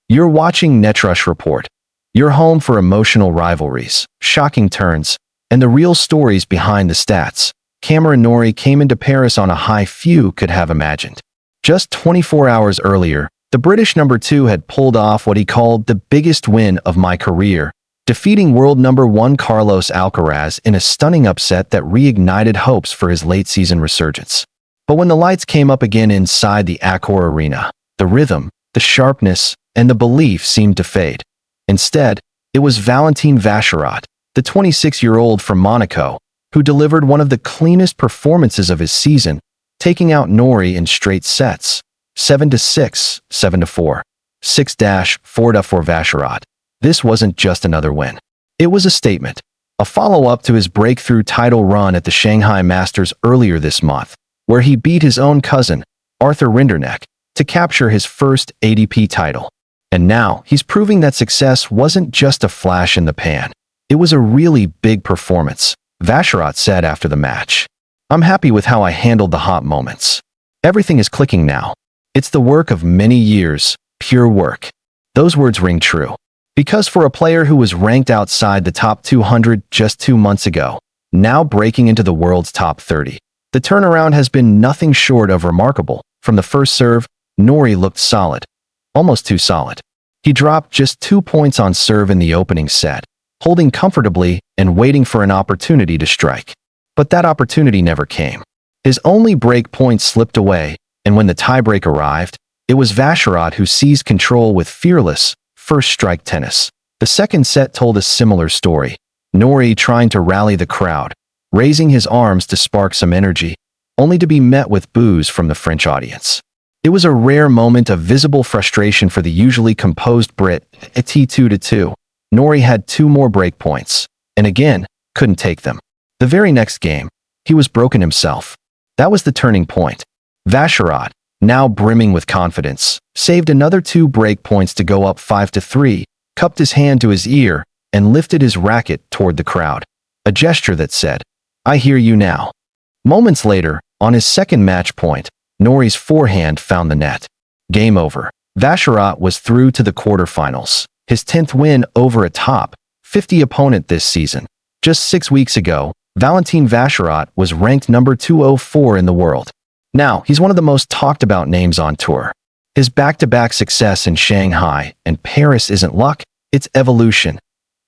You're watching Netrush Report. Your home for emotional rivalries, shocking turns, and the real stories behind the stats. Cameron Norrie came into Paris on a high few could have imagined. Just 24 hours earlier, the British number 2 had pulled off what he called the biggest win of my career, defeating world number 1 Carlos Alcaraz in a stunning upset that reignited hopes for his late-season resurgence. But when the lights came up again inside the Accor Arena, the rhythm, the sharpness, and the belief seemed to fade. Instead, it was Valentin Vacherot, the 26-year-old from Monaco, who delivered one of the cleanest performances of his season, taking out Norrie in straight sets, 7-6, 7-4, 6-4 for Vacherot. This wasn't just another win. It was a statement, a follow-up to his breakthrough title run at the Shanghai Masters earlier this month, where he beat his own cousin, Arthur Rinderknecht, to capture his first ATP title. And now, he's proving that success wasn't just a flash in the pan. It was a really big performance, Vacherot said after the match. I'm happy with how I handled the hot moments. Everything is clicking now. It's the work of many years, pure work. Those words ring true. Because for a player who was ranked outside the top 200 just 2 months ago, now breaking into the world's top 30, the turnaround has been nothing short of remarkable. From the first serve, Norrie looked solid. Almost too solid. He dropped just 2 points on serve in the opening set, holding comfortably and waiting for an opportunity to strike. But that opportunity never came. His only break point slipped away, and when the tiebreak arrived, it was Vacherot who seized control with fearless, first-strike tennis. The second set told a similar story. Norrie trying to rally the crowd, raising his arms to spark some energy, only to be met with boos from the French audience. It was a rare moment of visible frustration for the usually composed Brit. At 2-2, Norrie had 2 more break points, and again, couldn't take them. The very next game, he was broken himself. That was the turning point. Vacherot, now brimming with confidence, saved another 2 break points to go up 5-3, cupped his hand to his ear, and lifted his racket toward the crowd. A gesture that said, "I hear you now." Moments later, on his second match point, Norrie's forehand found the net. Game over. Vacherot was through to the quarterfinals, his 10th win over a top 50 opponent this season. Just 6 weeks ago, Valentin Vacherot was ranked number 204 in the world. Now, he's one of the most talked about names on tour. His back-to-back success in Shanghai and Paris isn't luck, it's evolution.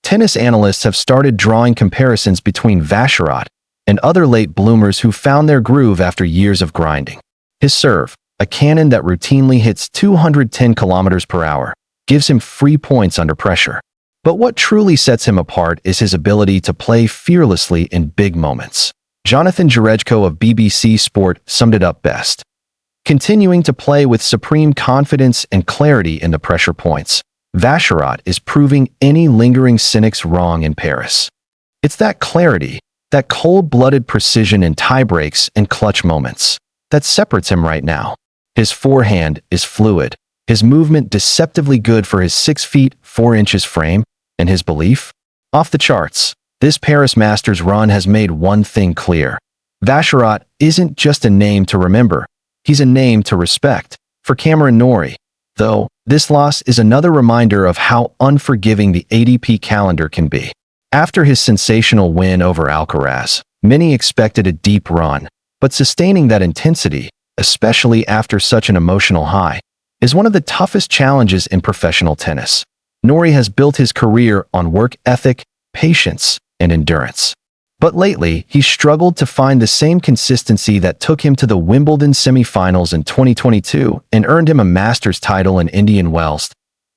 Tennis analysts have started drawing comparisons between Vacherot and other late bloomers who found their groove after years of grinding. His serve, a cannon that routinely hits 210 kilometers per hour, gives him free points under pressure. But what truly sets him apart is his ability to play fearlessly in big moments. Jonathan Jarejko of BBC Sport summed it up best. Continuing to play with supreme confidence and clarity in the pressure points, Vacherot is proving any lingering cynics wrong in Paris. It's that clarity, that cold-blooded precision in tiebreaks and clutch moments, that separates him right now. His forehand is fluid, his movement deceptively good for his 6 feet 4 inches frame, and his belief? Off the charts. This Paris Masters run has made one thing clear. Vacherot isn't just a name to remember, he's a name to respect. For Cameron Norrie, though, this loss is another reminder of how unforgiving the ATP calendar can be. After his sensational win over Alcaraz, many expected a deep run, but sustaining that intensity, especially after such an emotional high, is one of the toughest challenges in professional tennis. Norrie has built his career on work ethic, patience, and endurance. But lately, he's struggled to find the same consistency that took him to the Wimbledon semifinals in 2022 and earned him a Masters title in Indian Wells.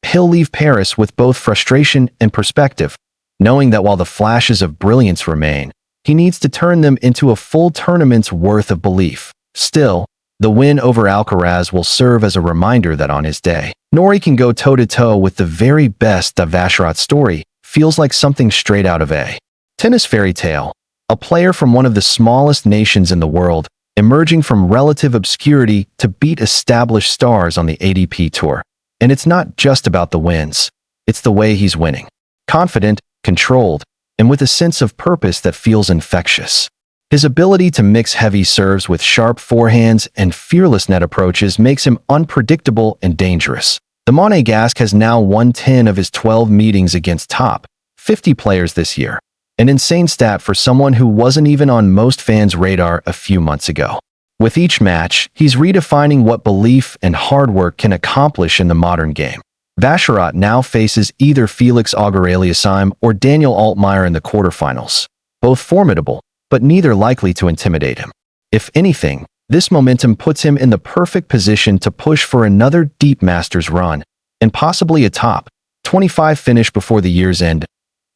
He'll leave Paris with both frustration and perspective, knowing that while the flashes of brilliance remain, he needs to turn them into a full tournament's worth of belief. Still, the win over Alcaraz will serve as a reminder that on his day, Norrie can go toe-to-toe with the very best. The Vacherot story feels like something straight out of a tennis fairy tale. A player from one of the smallest nations in the world, emerging from relative obscurity to beat established stars on the ATP Tour. And it's not just about the wins, it's the way he's winning. Confident, controlled, and with a sense of purpose that feels infectious. His ability to mix heavy serves with sharp forehands and fearless net approaches makes him unpredictable and dangerous. The Monegasque has now won 10 of his 12 meetings against top 50 players this year, an insane stat for someone who wasn't even on most fans' radar a few months ago. With each match, he's redefining what belief and hard work can accomplish in the modern game. Vacherot now faces either Felix Auger-Aliassime or Daniel Altmaier in the quarterfinals, both formidable, but neither likely to intimidate him. If anything, this momentum puts him in the perfect position to push for another deep Masters run, and possibly a top 25 finish before the year's end.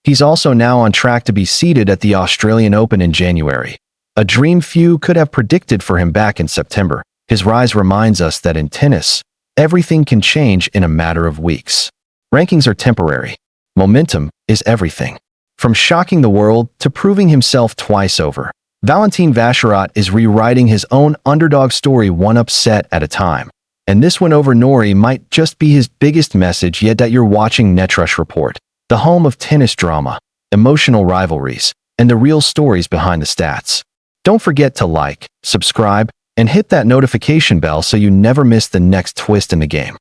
He's also now on track to be seeded at the Australian Open in January, a dream few could have predicted for him back in September. His rise reminds us that in tennis, everything can change in a matter of weeks. Rankings are temporary. Momentum is everything. From shocking the world to proving himself twice over, Valentin Vacherot is rewriting his own underdog story one upset at a time. And this win over Norrie might just be his biggest message yet. That you're watching Netrush Report, the home of tennis drama, emotional rivalries, and the real stories behind the stats. Don't forget to like, subscribe, and hit that notification bell so you never miss the next twist in the game.